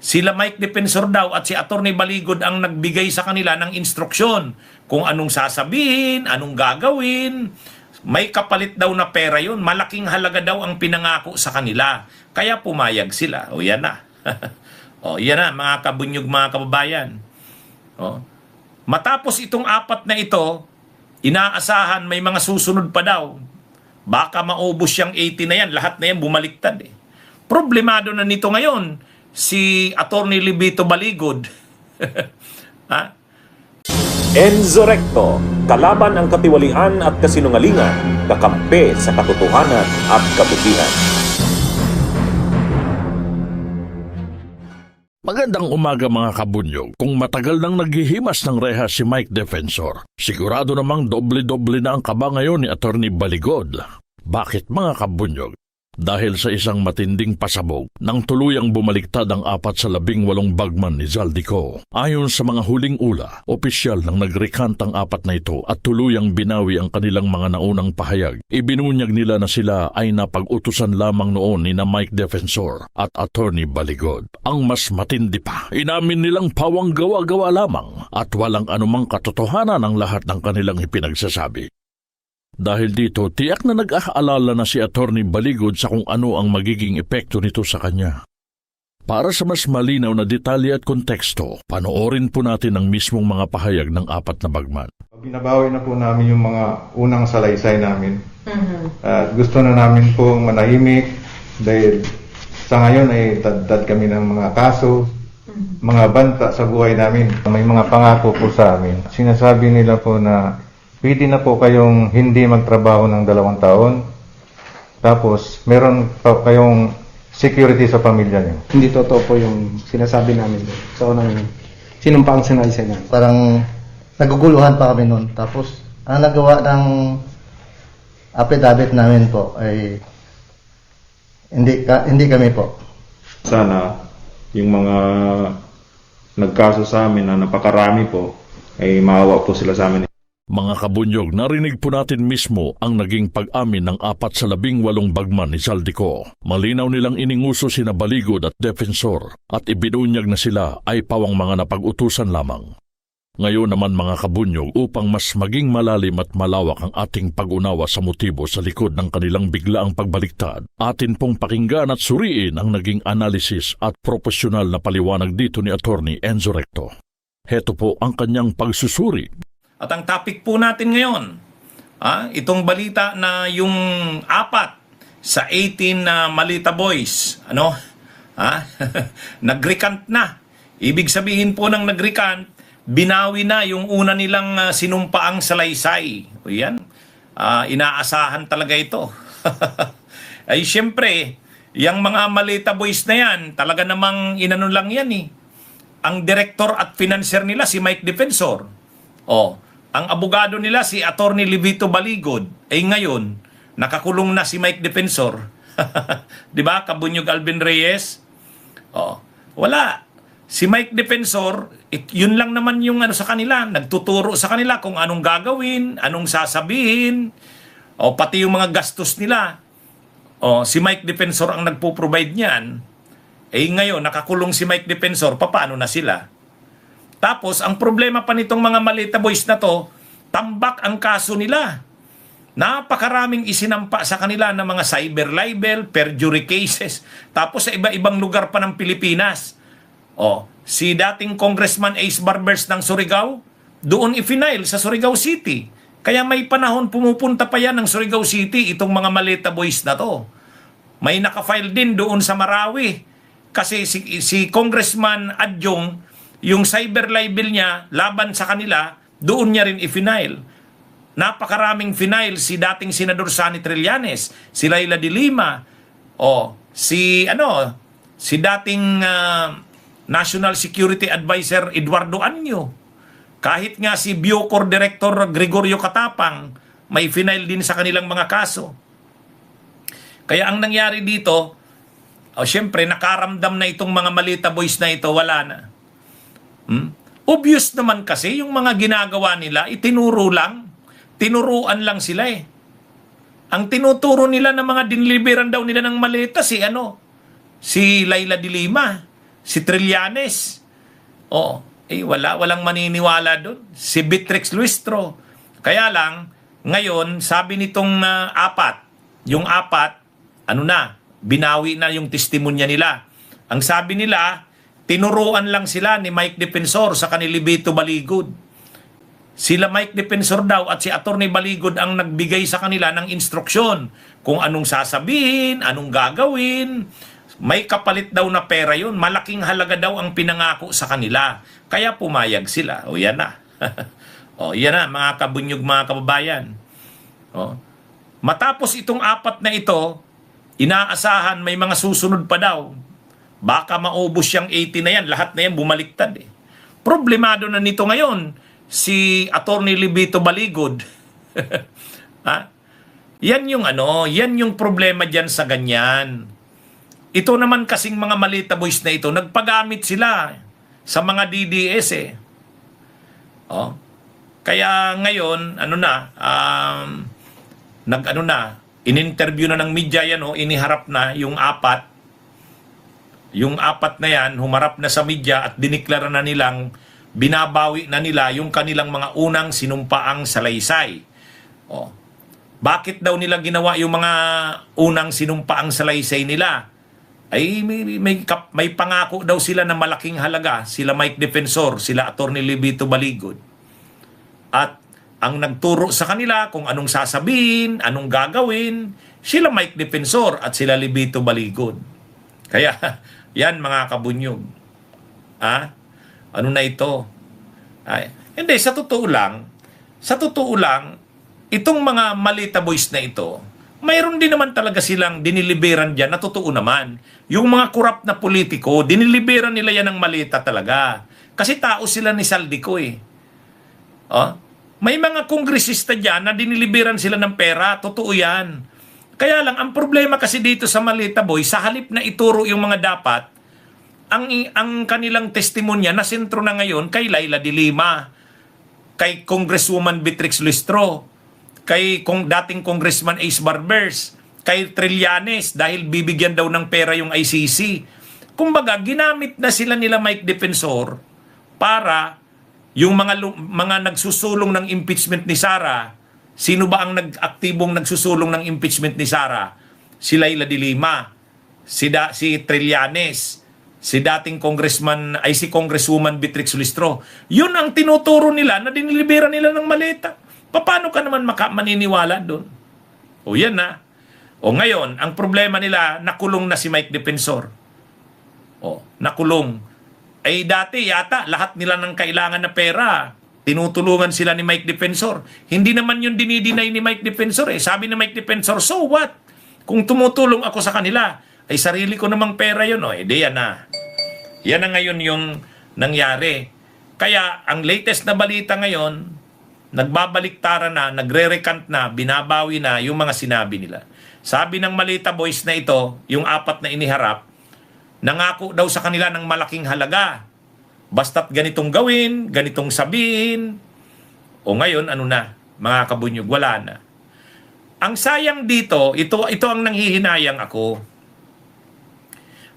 Sila Mike Defensor daw at si Attorney Baligod ang nagbigay sa kanila ng instruksyon kung anong sasabihin, anong gagawin. May kapalit daw na pera yun. Malaking halaga daw ang pinangako sa kanila. Kaya pumayag sila. O yan na. O yan na mga kabunyog, mga kababayan. O. Matapos itong 4 na ito, inaasahan may mga susunod pa daw. Baka maubos yung 80 na yan. Lahat na yan bumaliktad eh. Problemado na nito ngayon si Attorney Libito Baligod. Ha? Enzo Recto, kalaban ang katiwalian at kasinungalingan, kakampi sa katotohanan at kabutihan. Magandang umaga mga kabunyog. Kung matagal nang naghihimas ng rehas si Mike Defensor, sigurado namang doble-doble na ang kaba ngayon ni Attorney Baligod. Bakit mga kabunyog? Dahil sa isang matinding pasabog nang tuluyang bumaliktad ang 4 sa 18 bagman ni Zaldico. Ayon sa mga huling ula, opisyal nang nagrecant ang 4 na ito at tuluyang binawi ang kanilang mga naunang pahayag. Ibinunyag nila na sila ay napag-utusan lamang noon ni na Mike Defensor at Attorney Baligod. Ang mas matindi pa, inamin nilang pawang gawa-gawa lamang at walang anumang katotohanan ang lahat ng kanilang ipinagsasabi. Dahil dito, tiyak na nag-aalala na si Attorney Baligod sa kung ano ang magiging epekto nito sa kanya. Para sa mas malinaw na detalye at konteksto, panoorin po natin ang mismong mga pahayag ng 4 na bagman. Binabawi na po namin yung mga unang salaysay namin. At gusto na namin po manahimik dahil sa ngayon ay dad kami ng mga kaso, mga banta sa buhay namin. May mga pangako po sa amin. Sinasabi nila po na pwede na po kayong hindi magtrabaho ng 2 taon. Tapos, meron pa kayong security sa pamilya niyo. Hindi totoo po yung sinasabi namin sa unang sinumpaang sinaysay namin. Parang naguguluhan pa kami noon. Tapos, ang nagawa ng affidavit namin po ay hindi kami po. Sana yung mga nagkaso sa amin na napakarami po ay maawa po sila sa amin. Mga kabunyog, narinig po natin mismo ang naging pag-amin ng 4 sa 18 bagman ni Zaldico. Malinaw nilang ininguso sina Baligod at Defensor at ibinunyag na sila ay pawang mga napag-utusan lamang. Ngayon naman mga kabunyog, upang mas maging malalim at malawak ang ating pag-unawa sa motibo sa likod ng kanilang biglaang pagbaliktad, atin pong pakinggan at suriin ang naging analysis at profesional na paliwanag dito ni Attorney Enzo Recto. Heto po ang kanyang pagsusuri. At ang topic po natin ngayon, itong balita na yung 4 sa 18 na Malita Boys, nagrecant na. Ibig sabihin po ng nagrecant, binawi na yung una nilang sinumpaang salaysay. O yan, inaasahan talaga ito. Ay siyempre, yung mga Malita Boys na yan, talaga namang inano lang yan eh. Ang director at financier nila si Mike Defensor. Ang abogado nila si Attorney Libito Baligod ay ngayon nakakulong na si Mike Defensor. 'Di ba? Kabunyog Alvin Reyes. Wala. Si Mike Defensor, yun lang naman yung sa kanila, nagtuturo sa kanila kung anong gagawin, anong sasabihin, pati yung mga gastos nila. Si Mike Defensor ang nagpo-provide niyan. Ngayon nakakulong si Mike Defensor, paano na sila? Tapos, ang problema pa nitong mga Malita Boys na to, tambak ang kaso nila. Napakaraming isinampa sa kanila ng mga cyber libel, perjury cases, tapos sa iba-ibang lugar pa ng Pilipinas. Si dating Congressman Ace Barbers ng Surigao, doon i-final sa Surigao City. Kaya may panahon pumupunta pa yan ng Surigao City, itong mga Malita Boys na to. May nakafile din doon sa Marawi. Kasi si Congressman Adjong, yung cyber libel niya laban sa kanila, doon niya rin i-final. Napakaraming final si dating Senador Sonny Trillanes, si Laila de Lima, si dating National Security Advisor Eduardo Anyo. Kahit nga si Bucor Director Gregorio Katapang, may final din sa kanilang mga kaso. Kaya ang nangyari dito, syempre nakaramdam na itong mga Malita Boys na ito, wala na. Obvious naman kasi yung mga ginagawa nila, itinuro lang. Tinuruan lang sila eh. Ang tinuturo nila ng mga dinliberan daw nila ng maleta si Laila de Lima, Si Trillanes. Walang maniniwala doon. Si Beatrix Luistro. Kaya lang, ngayon, sabi nitong yung apat, binawi na yung testimonya nila. Ang sabi nila, tinuruan lang sila ni Mike Defensor sa kanilibito Baligod. Sila Mike Defensor daw at si Attorney Baligod ang nagbigay sa kanila ng instruksyon kung anong sasabihin, anong gagawin. May kapalit daw na pera yun. Malaking halaga daw ang pinangako sa kanila. Kaya pumayag sila. Yan na. Yan na, mga kabunyog, mga kababayan. Matapos itong apat na ito, inaasahan may mga susunod pa daw. Baka maubos yung 80 na yan. Lahat na yan bumaliktad. Problemado na nito ngayon si Attorney Libito Baligod. Yan yung problema diyan sa ganyan. Ito naman kasing mga Malita Boys na ito, nagpagamit sila sa mga DDS Kaya ngayon, in-interview na ng media yan, iniharap na yung apat. Yung apat na yan, humarap na sa media at diniklara na nilang binabawi na nila yung kanilang mga unang sinumpaang salaysay. Bakit daw nila ginawa yung mga unang sinumpaang salaysay nila? Ay may pangako daw sila na malaking halaga, sila Mike Defensor, sila Attorney Libito Baligod. At ang nagturo sa kanila kung anong sasabihin, anong gagawin, sila Mike Defensor at sila Libito Baligod. Kaya yan mga kabunyog. Ano na ito? Hindi, sa totoo lang, itong mga Malita Boys na ito, mayroon din naman talaga silang diniliberan dyan na totoo naman. Yung mga korap na politiko, diniliberan nila yan ng Malita talaga. Kasi tao sila ni Saldico May mga kongresista dyan na diniliberan sila ng pera, totoo yan. Kaya lang, ang problema kasi dito sa Malita Boys, sa halip na ituro yung mga dapat, ang kanilang testimonya na sentro na ngayon kay Laila de Lima, kay Congresswoman Beatrix Luistro, kay dating Congressman Ace Barbers, kay Trillanes dahil bibigyan daw ng pera yung ICC. Kumbaga, ginamit na sila nila Mike Defensor para yung mga nagsusulong ng impeachment ni Sara. Sino ba ang aktibong nagsusulong ng impeachment ni Sara? Si Laila de Lima, si Trillanes, si dating si Congresswoman Beatrix Luistro. Yun ang tinuturo nila na dinilibera nila ng maleta. Paano ka naman maniniwala doon? Yan na. Ngayon, ang problema nila, nakulong na si Mike Defensor. Nakulong. Dati yata, lahat nila ng kailangan na pera, tinutulungan sila ni Mike Defensor. Hindi naman yung dinidinay ni Mike Defensor Sabi ni Mike Defensor, so what? Kung tumutulong ako sa kanila, ay sarili ko namang pera yun. Yan na. Yan na ngayon yung nangyari. Kaya, ang latest na balita ngayon, nagbabaliktara na, nagre-recant na, binabawi na yung mga sinabi nila. Sabi ng Malita Boys na ito, yung apat na iniharap, nangako daw sa kanila ng malaking halaga. Basta't ganitong gawin, ganitong sabihin. Ngayon, mga kabunyog, wala na. Ang sayang dito, ito ang nanghihinayang ako.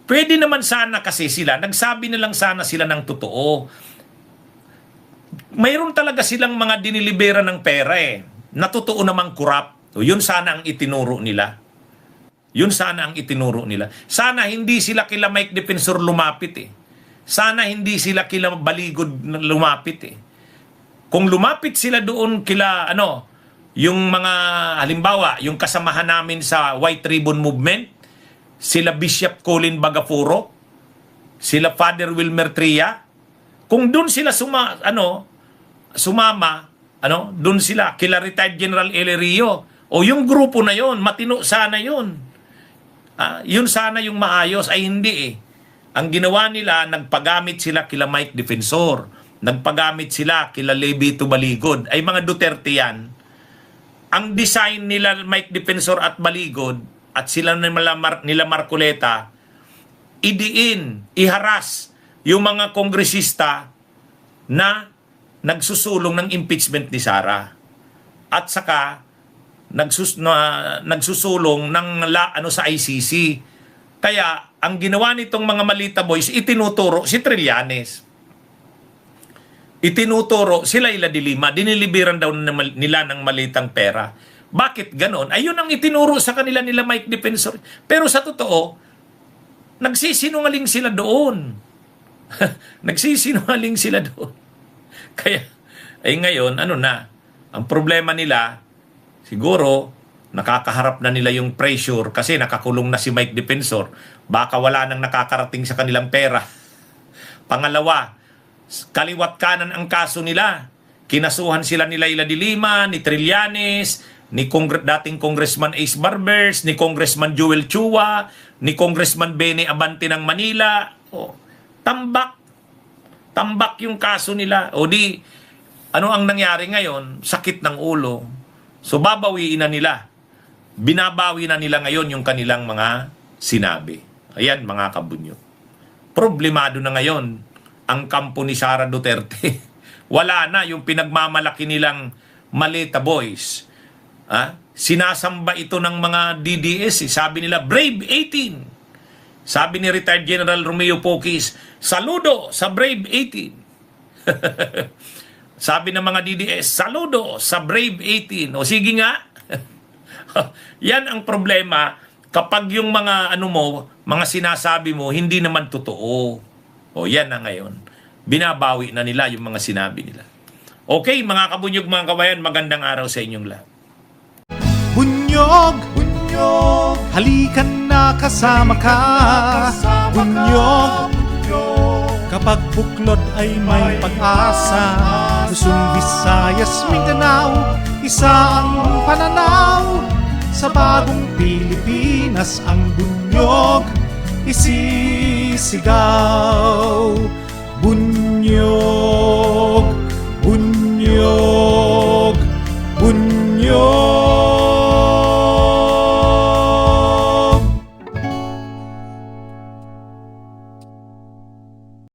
Pwede naman sana kasi sila, nagsabi na lang sana sila ng totoo. Mayroon talaga silang mga dinilibera ng pera na totoo namang kurap. Yun sana ang itinuro nila. Sana hindi sila kila Mike Defensor lumapit Sana hindi sila kila Baligod lumapit Kung lumapit sila doon kila yung mga halimbawa, yung kasamahan namin sa White Ribbon Movement, sila Bishop Colin Bagafuro, sila Father Wilmer Tria, kung doon sila sumama, doon sila kila retired General Elerio, yung grupo na yon, matino sana yun. Yun sana yung maayos, ay hindi Ang ginawa nila, nagpagamit sila kila Mike Defensor, nagpagamit sila kila Libito Baligod, ay mga Duterte yan. Ang design nila Mike Defensor at Baligod, at sila nila Marcoleta, iharas yung mga kongresista na nagsusulong ng impeachment ni Sara. At saka nagsusulong ng sa ICC. Kaya ang ginawa nitong mga Malita Boys, itinuturo si Trillanes. Itinuturo sila Ila de Lima, diniliberan daw nila ng malitang pera. Bakit ganon? Ayun ang itinuro sa kanila nila Mike Defensor. Pero sa totoo, nagsisinungaling sila doon. Nagsisinungaling sila doon. Kaya, ay ngayon, ano na, ang problema nila, siguro, nakakaharap na nila yung pressure kasi nakakulong na si Mike Defensor. Baka wala nang nakakarating sa kanilang pera. Pangalawa, kaliwat kanan ang kaso nila. Kinasuhan sila nila Ila de Lima, ni Trillanes, ni dating Congressman Ace Barbers, ni Congressman Joel Chua, ni Congressman Benny Abante ng Manila. Oh, tambak. Tambak yung kaso nila. O di, ano ang nangyari ngayon? Sakit ng ulo. So babawiin na nila. Binabawi na nila ngayon yung kanilang mga sinabi. Ayan mga kabunyo. Problemado na ngayon ang kampo ni Sara Duterte. Wala na yung pinagmamalaki nilang Malita Boys. Sinasamba ito ng mga DDS. Sabi nila, Brave 18. Sabi ni retired General Romeo Poquis, saludo sa Brave 18. Sabi ng mga DDS, saludo sa Brave 18. O sige nga. Yan ang problema kapag yung mga mga sinasabi mo hindi naman totoo. O yan na ngayon. Binabawi na nila yung mga sinabi nila. Okay, mga kabunyog, mga kabayan, magandang araw sa inyong lahat. Bunyog, bunyog, halikan na kasama ka. Bunyog, kapag buklod ay may pag-asa. Luzon, Visayas, Mindanao, isa ang pananaw. Sa bagong Pilipinas ang bunyog isisigaw. Bunyog.